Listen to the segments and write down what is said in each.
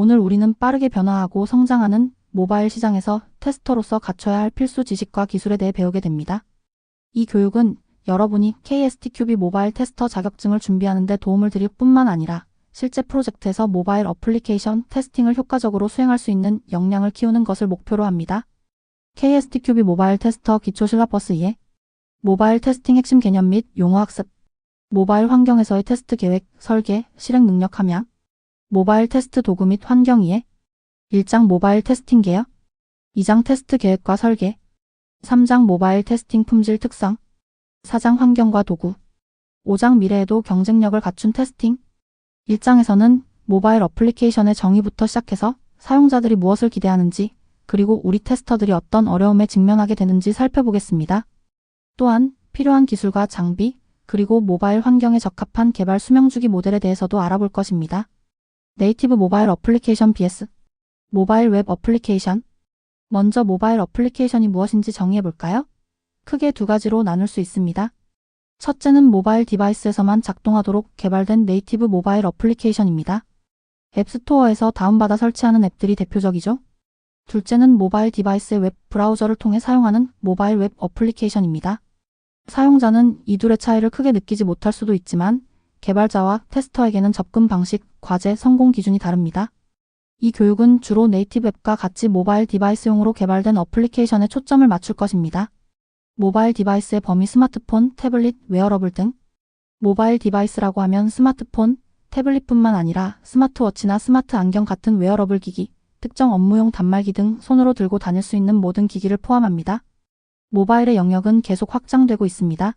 오늘 우리는 빠르게 변화하고 성장하는 모바일 시장에서 테스터로서 갖춰야 할 필수 지식과 기술에 대해 배우게 됩니다. 이 교육은 여러분이 KSTQB 모바일 테스터 자격증을 준비하는 데 도움을 드릴 뿐만 아니라 실제 프로젝트에서 모바일 어플리케이션 테스팅을 효과적으로 수행할 수 있는 역량을 키우는 것을 목표로 합니다. KSTQB 모바일 테스터 기초 실라버스 2에 모바일 테스팅 핵심 개념 및 용어 학습, 모바일 환경에서의 테스트 계획, 설계, 실행 능력 함양, 모바일 테스트 도구 및 환경 이해, 1장 모바일 테스팅 계열, 2장 테스트 계획과 설계, 3장 모바일 테스팅 품질 특성, 4장 환경과 도구, 5장 미래에도 경쟁력을 갖춘 테스팅. 1장에서는 모바일 어플리케이션의 정의부터 시작해서 사용자들이 무엇을 기대하는지, 그리고 우리 테스터들이 어떤 어려움에 직면하게 되는지 살펴보겠습니다. 또한 필요한 기술과 장비, 그리고 모바일 환경에 적합한 개발 수명주기 모델에 대해서도 알아볼 것입니다. 네이티브 모바일 어플리케이션 vs 모바일 웹 어플리케이션. 먼저 모바일 어플리케이션이 무엇인지 정의해볼까요? 크게 두 가지로 나눌 수 있습니다. 첫째는 모바일 디바이스에서만 작동하도록 개발된 네이티브 모바일 어플리케이션입니다. 앱스토어에서 다운받아 설치하는 앱들이 대표적이죠. 둘째는 모바일 디바이스의 웹 브라우저를 통해 사용하는 모바일 웹 어플리케이션입니다. 사용자는 이 둘의 차이를 크게 느끼지 못할 수도 있지만 개발자와 테스터에게는 접근 방식, 과제, 성공 기준이 다릅니다. 이 교육은 주로 네이티브 앱과 같이 모바일 디바이스용으로 개발된 어플리케이션에 초점을 맞출 것입니다. 모바일 디바이스의 범위 스마트폰, 태블릿, 웨어러블 등. 모바일 디바이스라고 하면 스마트폰, 태블릿뿐만 아니라 스마트워치나 스마트 안경 같은 웨어러블 기기, 특정 업무용 단말기 등 손으로 들고 다닐 수 있는 모든 기기를 포함합니다. 모바일의 영역은 계속 확장되고 있습니다.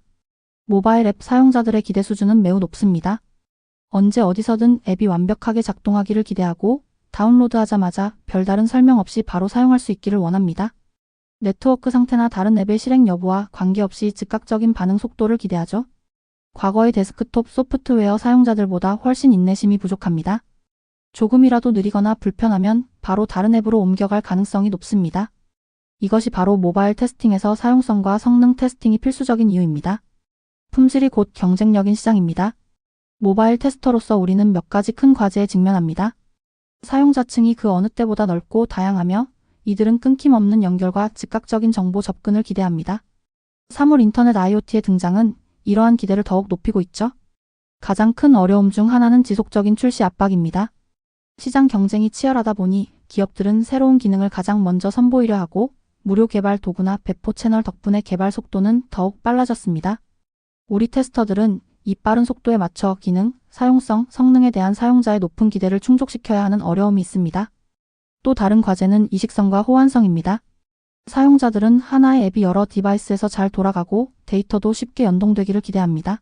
모바일 앱 사용자들의 기대 수준은 매우 높습니다. 언제 어디서든 앱이 완벽하게 작동하기를 기대하고 다운로드하자마자 별다른 설명 없이 바로 사용할 수 있기를 원합니다. 네트워크 상태나 다른 앱의 실행 여부와 관계없이 즉각적인 반응 속도를 기대하죠. 과거의 데스크톱 소프트웨어 사용자들보다 훨씬 인내심이 부족합니다. 조금이라도 느리거나 불편하면 바로 다른 앱으로 옮겨갈 가능성이 높습니다. 이것이 바로 모바일 테스팅에서 사용성과 성능 테스팅이 필수적인 이유입니다. 품질이 곧 경쟁력인 시장입니다. 모바일 테스터로서 우리는 몇 가지 큰 과제에 직면합니다. 사용자층이 그 어느 때보다 넓고 다양하며 이들은 끊김없는 연결과 즉각적인 정보 접근을 기대합니다. 사물 인터넷 IoT의 등장은 이러한 기대를 더욱 높이고 있죠. 가장 큰 어려움 중 하나는 지속적인 출시 압박입니다. 시장 경쟁이 치열하다 보니 기업들은 새로운 기능을 가장 먼저 선보이려 하고 무료 개발 도구나 배포 채널 덕분에 개발 속도는 더욱 빨라졌습니다. 우리 테스터들은 이 빠른 속도에 맞춰 기능, 사용성, 성능에 대한 사용자의 높은 기대를 충족시켜야 하는 어려움이 있습니다. 또 다른 과제는 이식성과 호환성입니다. 사용자들은 하나의 앱이 여러 디바이스에서 잘 돌아가고 데이터도 쉽게 연동되기를 기대합니다.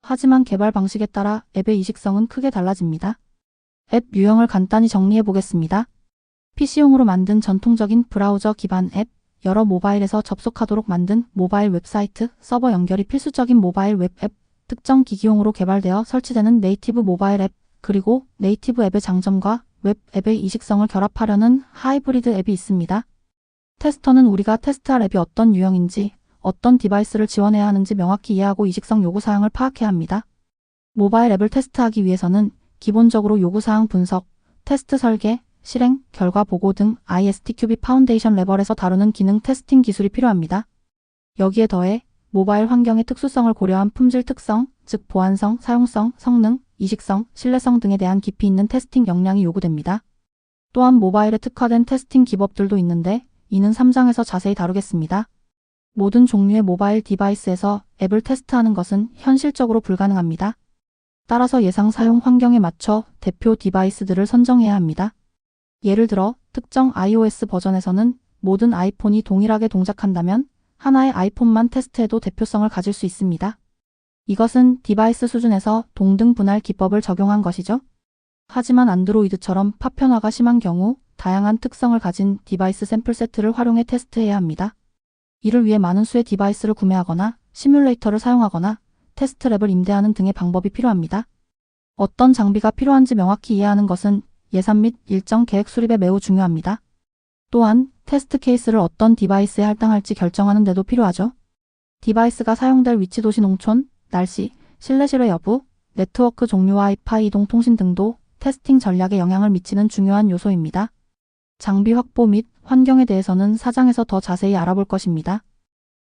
하지만 개발 방식에 따라 앱의 이식성은 크게 달라집니다. 앱 유형을 간단히 정리해 보겠습니다. PC용으로 만든 전통적인 브라우저 기반 앱, 여러 모바일에서 접속하도록 만든 모바일 웹사이트, 서버 연결이 필수적인 모바일 웹 앱, 특정 기기용으로 개발되어 설치되는 네이티브 모바일 앱, 그리고 네이티브 앱의 장점과 웹 앱의 이식성을 결합하려는 하이브리드 앱이 있습니다. 테스터는 우리가 테스트할 앱이 어떤 유형인지, 어떤 디바이스를 지원해야 하는지 명확히 이해하고 이식성 요구사항을 파악해야 합니다. 모바일 앱을 테스트하기 위해서는 기본적으로 요구사항 분석, 테스트 설계, 실행, 결과 보고 등 ISTQB 파운데이션 레벨에서 다루는 기능 테스팅 기술이 필요합니다. 여기에 더해 모바일 환경의 특수성을 고려한 품질 특성, 즉 보안성, 사용성, 성능, 이식성, 신뢰성 등에 대한 깊이 있는 테스팅 역량이 요구됩니다. 또한 모바일에 특화된 테스팅 기법들도 있는데 이는 3장에서 자세히 다루겠습니다. 모든 종류의 모바일 디바이스에서 앱을 테스트하는 것은 현실적으로 불가능합니다. 따라서 예상 사용 환경에 맞춰 대표 디바이스들을 선정해야 합니다. 예를 들어 특정 iOS 버전에서는 모든 아이폰이 동일하게 동작한다면 하나의 아이폰만 테스트해도 대표성을 가질 수 있습니다. 이것은 디바이스 수준에서 동등 분할 기법을 적용한 것이죠. 하지만 안드로이드처럼 파편화가 심한 경우 다양한 특성을 가진 디바이스 샘플 세트를 활용해 테스트해야 합니다. 이를 위해 많은 수의 디바이스를 구매하거나 시뮬레이터를 사용하거나 테스트 랩을 임대하는 등의 방법이 필요합니다. 어떤 장비가 필요한지 명확히 이해하는 것은 예산 및 일정 계획 수립에 매우 중요합니다. 또한 테스트 케이스를 어떤 디바이스에 할당할지 결정하는 데도 필요하죠. 디바이스가 사용될 위치 도시 농촌, 날씨, 실내 실외 여부, 네트워크 종류 와이파이 이동 통신 등도 테스팅 전략에 영향을 미치는 중요한 요소입니다. 장비 확보 및 환경에 대해서는 사장에서 더 자세히 알아볼 것입니다.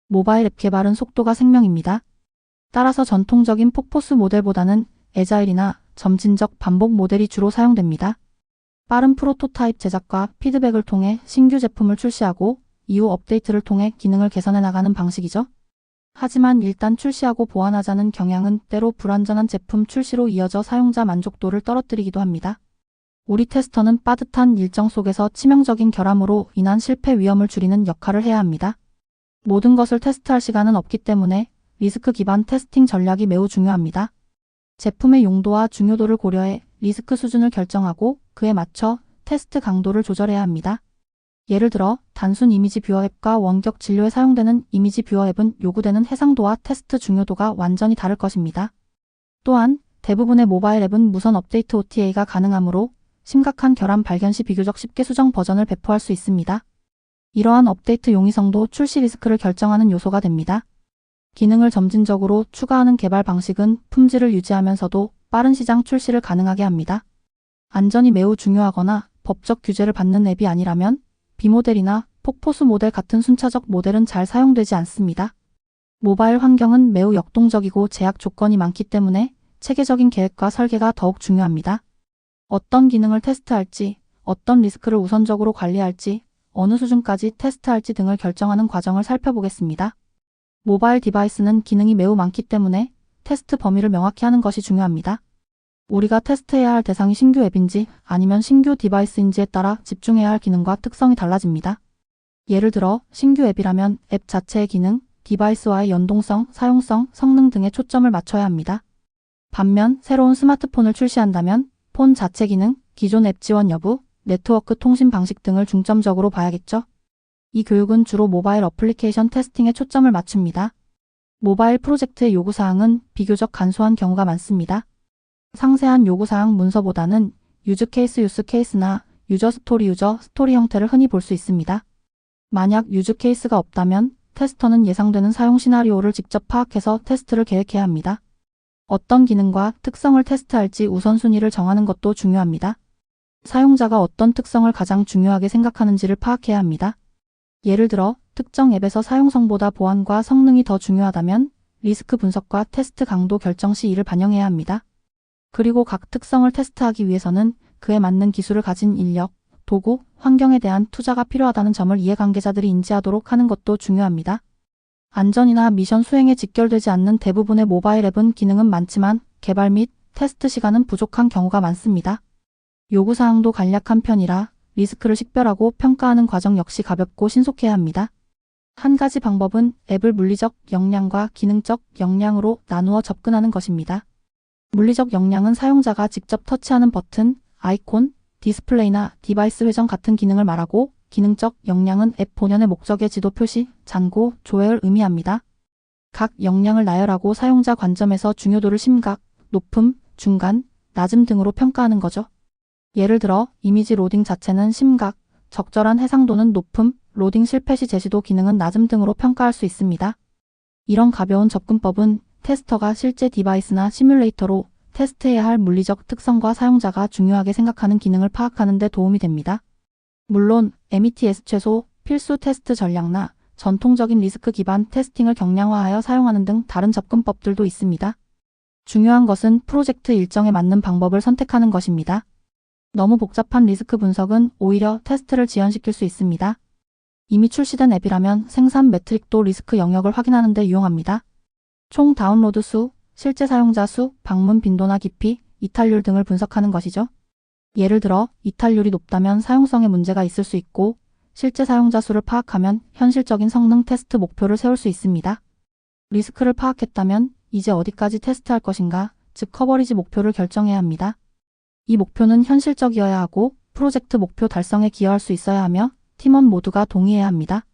모바일 앱 개발은 속도가 생명입니다. 따라서 전통적인 폭포수 모델보다는 애자일이나 점진적 반복 모델이 주로 사용됩니다. 빠른 프로토타입 제작과 피드백을 통해 신규 제품을 출시하고 이후 업데이트를 통해 기능을 개선해 나가는 방식이죠. 하지만 일단 출시하고 보완하자는 경향은 때로 불완전한 제품 출시로 이어져 사용자 만족도를 떨어뜨리기도 합니다. 우리 테스터는 빠듯한 일정 속에서 치명적인 결함으로 인한 실패 위험을 줄이는 역할을 해야 합니다. 모든 것을 테스트할 시간은 없기 때문에 리스크 기반 테스팅 전략이 매우 중요합니다. 제품의 용도와 중요도를 고려해 리스크 수준을 결정하고 그에 맞춰 테스트 강도를 조절해야 합니다. 예를 들어 단순 이미지 뷰어 앱과 원격 진료에 사용되는 이미지 뷰어 앱은 요구되는 해상도와 테스트 중요도가 완전히 다를 것입니다. 또한 대부분의 모바일 앱은 무선 업데이트 OTA가 가능하므로 심각한 결함 발견 시 비교적 쉽게 수정 버전을 배포할 수 있습니다. 이러한 업데이트 용이성도 출시 리스크를 결정하는 요소가 됩니다. 기능을 점진적으로 추가하는 개발 방식은 품질을 유지하면서도 빠른 시장 출시를 가능하게 합니다. 안전이 매우 중요하거나 법적 규제를 받는 앱이 아니라면 B모델이나 폭포수 모델 같은 순차적 모델은 잘 사용되지 않습니다. 모바일 환경은 매우 역동적이고 제약 조건이 많기 때문에 체계적인 계획과 설계가 더욱 중요합니다. 어떤 기능을 테스트할지, 어떤 리스크를 우선적으로 관리할지, 어느 수준까지 테스트할지 등을 결정하는 과정을 살펴보겠습니다. 모바일 디바이스는 기능이 매우 많기 때문에 테스트 범위를 명확히 하는 것이 중요합니다. 우리가 테스트해야 할 대상이 신규 앱인지 아니면 신규 디바이스인지에 따라 집중해야 할 기능과 특성이 달라집니다. 예를 들어 신규 앱이라면 앱 자체의 기능, 디바이스와의 연동성, 사용성, 성능 등에 초점을 맞춰야 합니다. 반면 새로운 스마트폰을 출시한다면 폰 자체 기능, 기존 앱 지원 여부, 네트워크 통신 방식 등을 중점적으로 봐야겠죠. 이 교육은 주로 모바일 어플리케이션 테스팅에 초점을 맞춥니다. 모바일 프로젝트의 요구사항은 비교적 간소한 경우가 많습니다. 상세한 요구사항 문서보다는 유즈 케이스나 유저 스토리 형태를 흔히 볼 수 있습니다. 만약 유즈 케이스가 없다면 테스터는 예상되는 사용 시나리오를 직접 파악해서 테스트를 계획해야 합니다. 어떤 기능과 특성을 테스트할지 우선순위를 정하는 것도 중요합니다. 사용자가 어떤 특성을 가장 중요하게 생각하는지를 파악해야 합니다. 예를 들어 특정 앱에서 사용성보다 보안과 성능이 더 중요하다면 리스크 분석과 테스트 강도 결정 시 이를 반영해야 합니다. 그리고 각 특성을 테스트하기 위해서는 그에 맞는 기술을 가진 인력, 도구, 환경에 대한 투자가 필요하다는 점을 이해관계자들이 인지하도록 하는 것도 중요합니다. 안전이나 미션 수행에 직결되지 않는 대부분의 모바일 앱은 기능은 많지만 개발 및 테스트 시간은 부족한 경우가 많습니다. 요구사항도 간략한 편이라 리스크를 식별하고 평가하는 과정 역시 가볍고 신속해야 합니다. 한 가지 방법은 앱을 물리적 역량과 기능적 역량으로 나누어 접근하는 것입니다. 물리적 역량은 사용자가 직접 터치하는 버튼, 아이콘, 디스플레이나 디바이스 회전 같은 기능을 말하고 기능적 역량은 앱 본연의 목적의 지도 표시, 잔고, 조회를 의미합니다. 각 역량을 나열하고 사용자 관점에서 중요도를 심각, 높음, 중간, 낮음 등으로 평가하는 거죠. 예를 들어 이미지 로딩 자체는 심각, 적절한 해상도는 높음, 로딩 실패 시 제시도 기능은 낮음 등으로 평가할 수 있습니다. 이런 가벼운 접근법은 테스터가 실제 디바이스나 시뮬레이터로 테스트해야 할 물리적 특성과 사용자가 중요하게 생각하는 기능을 파악하는 데 도움이 됩니다. 물론 METS 최소, 필수 테스트 전략나 전통적인 리스크 기반 테스팅을 경량화하여 사용하는 등 다른 접근법들도 있습니다. 중요한 것은 프로젝트 일정에 맞는 방법을 선택하는 것입니다. 너무 복잡한 리스크 분석은 오히려 테스트를 지연시킬 수 있습니다. 이미 출시된 앱이라면 생산 매트릭도 리스크 영역을 확인하는 데 유용합니다. 총 다운로드 수, 실제 사용자 수, 방문 빈도나 깊이, 이탈률 등을 분석하는 것이죠. 예를 들어 이탈률이 높다면 사용성에 문제가 있을 수 있고 실제 사용자 수를 파악하면 현실적인 성능 테스트 목표를 세울 수 있습니다. 리스크를 파악했다면 이제 어디까지 테스트할 것인가, 즉 커버리지 목표를 결정해야 합니다. 이 목표는 현실적이어야 하고 프로젝트 목표 달성에 기여할 수 있어야 하며 팀원 모두가 동의해야 합니다.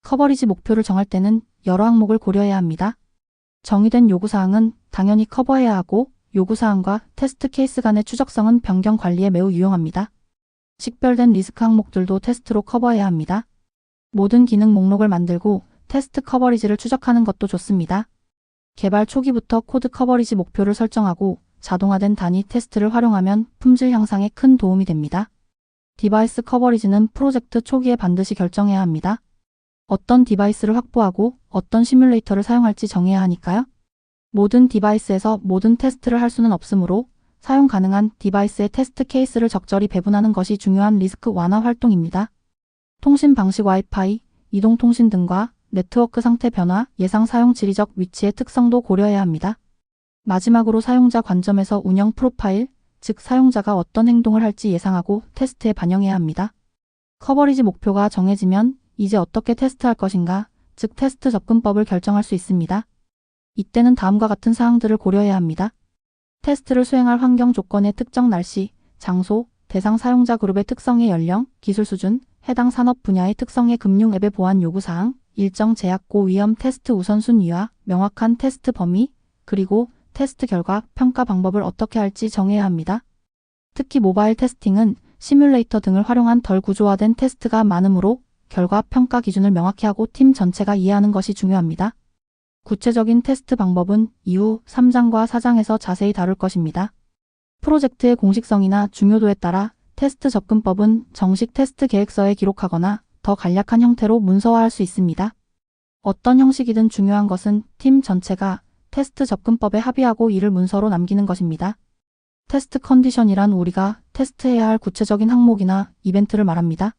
커버리지 목표를 정할 때는 여러 항목을 고려해야 합니다. 정의된 요구사항은 당연히 커버해야 하고 요구사항과 테스트 케이스 간의 추적성은 변경 관리에 매우 유용합니다. 식별된 리스크 항목들도 테스트로 커버해야 합니다. 모든 기능 목록을 만들고 테스트 커버리지를 추적하는 것도 좋습니다. 개발 초기부터 코드 커버리지 목표를 설정하고 자동화된 단위 테스트를 활용하면 품질 향상에 큰 도움이 됩니다. 디바이스 커버리지는 프로젝트 초기에 반드시 결정해야 합니다. 어떤 디바이스를 확보하고 어떤 시뮬레이터를 사용할지 정해야 하니까요. 모든 디바이스에서 모든 테스트를 할 수는 없으므로 사용 가능한 디바이스의 테스트 케이스를 적절히 배분하는 것이 중요한 리스크 완화 활동입니다. 통신 방식 와이파이, 이동통신 등과 네트워크 상태 변화, 예상 사용 지리적 위치의 특성도 고려해야 합니다. 마지막으로 사용자 관점에서 운영 프로파일, 즉 사용자가 어떤 행동을 할지 예상하고 테스트에 반영해야 합니다. 커버리지 목표가 정해지면 이제 어떻게 테스트할 것인가, 즉 테스트 접근법을 결정할 수 있습니다. 이때는 다음과 같은 사항들을 고려해야 합니다. 테스트를 수행할 환경 조건의 특정 날씨, 장소, 대상 사용자 그룹의 특성의 연령, 기술 수준, 해당 산업 분야의 특성의 금융 앱의 보안 요구사항, 일정 제약 고위험 테스트 우선순위와 명확한 테스트 범위, 그리고 테스트 결과 평가 방법을 어떻게 할지 정해야 합니다. 특히 모바일 테스팅은 시뮬레이터 등을 활용한 덜 구조화된 테스트가 많으므로 결과 평가 기준을 명확히 하고 팀 전체가 이해하는 것이 중요합니다. 구체적인 테스트 방법은 이후 3장과 4장에서 자세히 다룰 것입니다. 프로젝트의 공식성이나 중요도에 따라 테스트 접근법은 정식 테스트 계획서에 기록하거나 더 간략한 형태로 문서화할 수 있습니다. 어떤 형식이든 중요한 것은 팀 전체가 테스트 접근법에 합의하고 이를 문서로 남기는 것입니다. 테스트 컨디션이란 우리가 테스트해야 할 구체적인 항목이나 이벤트를 말합니다.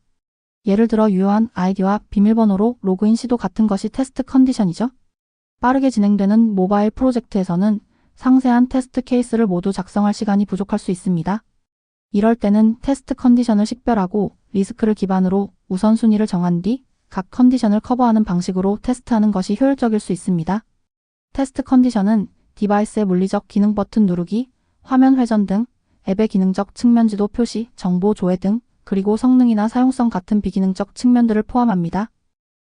예를 들어 유효한 아이디와 비밀번호로 로그인 시도 같은 것이 테스트 컨디션이죠. 빠르게 진행되는 모바일 프로젝트에서는 상세한 테스트 케이스를 모두 작성할 시간이 부족할 수 있습니다. 이럴 때는 테스트 컨디션을 식별하고 리스크를 기반으로 우선순위를 정한 뒤 각 컨디션을 커버하는 방식으로 테스트하는 것이 효율적일 수 있습니다. 테스트 컨디션은 디바이스의 물리적 기능 버튼 누르기, 화면 회전 등, 앱의 기능적 측면 지도 표시, 정보 조회 등, 그리고 성능이나 사용성 같은 비기능적 측면들을 포함합니다.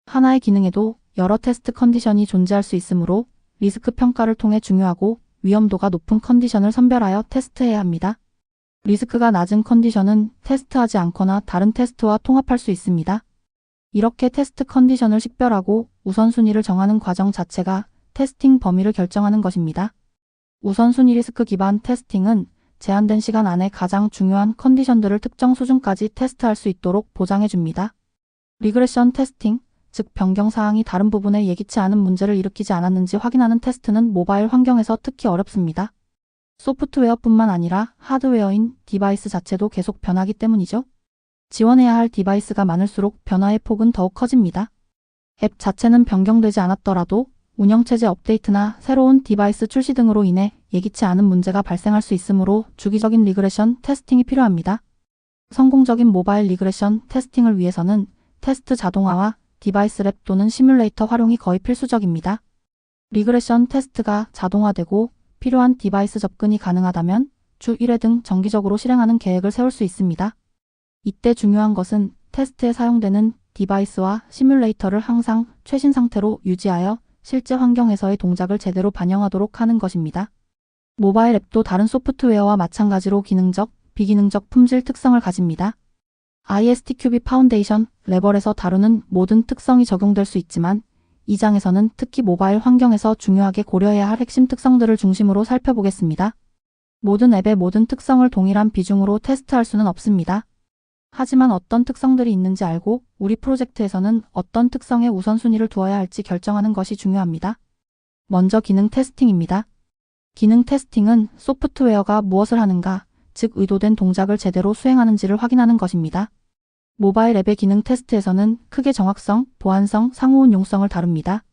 하나의 기능에도 여러 테스트 컨디션이 존재할 수 있으므로 리스크 평가를 통해 중요하고 위험도가 높은 컨디션을 선별하여 테스트해야 합니다. 리스크가 낮은 컨디션은 테스트하지 않거나 다른 테스트와 통합할 수 있습니다. 이렇게 테스트 컨디션을 식별하고 우선순위를 정하는 과정 자체가 테스팅 범위를 결정하는 것입니다. 우선순위 리스크 기반 테스팅은 제한된 시간 안에 가장 중요한 컨디션들을 특정 수준까지 테스트할 수 있도록 보장해 줍니다. 리그레션 테스팅, 즉 변경 사항이 다른 부분에 예기치 않은 문제를 일으키지 않았는지 확인하는 테스트는 모바일 환경에서 특히 어렵습니다. 소프트웨어뿐만 아니라 하드웨어인 디바이스 자체도 계속 변하기 때문이죠. 지원해야 할 디바이스가 많을수록 변화의 폭은 더욱 커집니다. 앱 자체는 변경되지 않았더라도 운영체제 업데이트나 새로운 디바이스 출시 등으로 인해 예기치 않은 문제가 발생할 수 있으므로 주기적인 리그레션 테스팅이 필요합니다. 성공적인 모바일 리그레션 테스팅을 위해서는 테스트 자동화와 디바이스 랩 또는 시뮬레이터 활용이 거의 필수적입니다. 리그레션 테스트가 자동화되고 필요한 디바이스 접근이 가능하다면 주 1회 등 정기적으로 실행하는 계획을 세울 수 있습니다. 이때 중요한 것은 테스트에 사용되는 디바이스와 시뮬레이터를 항상 최신 상태로 유지하여 실제 환경에서의 동작을 제대로 반영하도록 하는 것입니다. 모바일 앱도 다른 소프트웨어와 마찬가지로 기능적, 비기능적 품질 특성을 가집니다. ISTQB 파운데이션 레벨에서 다루는 모든 특성이 적용될 수 있지만 이 장에서는 특히 모바일 환경에서 중요하게 고려해야 할 핵심 특성들을 중심으로 살펴보겠습니다. 모든 앱의 모든 특성을 동일한 비중으로 테스트할 수는 없습니다. 하지만 어떤 특성들이 있는지 알고 우리 프로젝트에서는 어떤 특성에 우선순위를 두어야 할지 결정하는 것이 중요합니다. 먼저 기능 테스팅입니다. 기능 테스팅은 소프트웨어가 무엇을 하는가, 즉 의도된 동작을 제대로 수행하는지를 확인하는 것입니다. 모바일 앱의 기능 테스트에서는 크게 정확성, 보안성, 상호운용성을 다룹니다.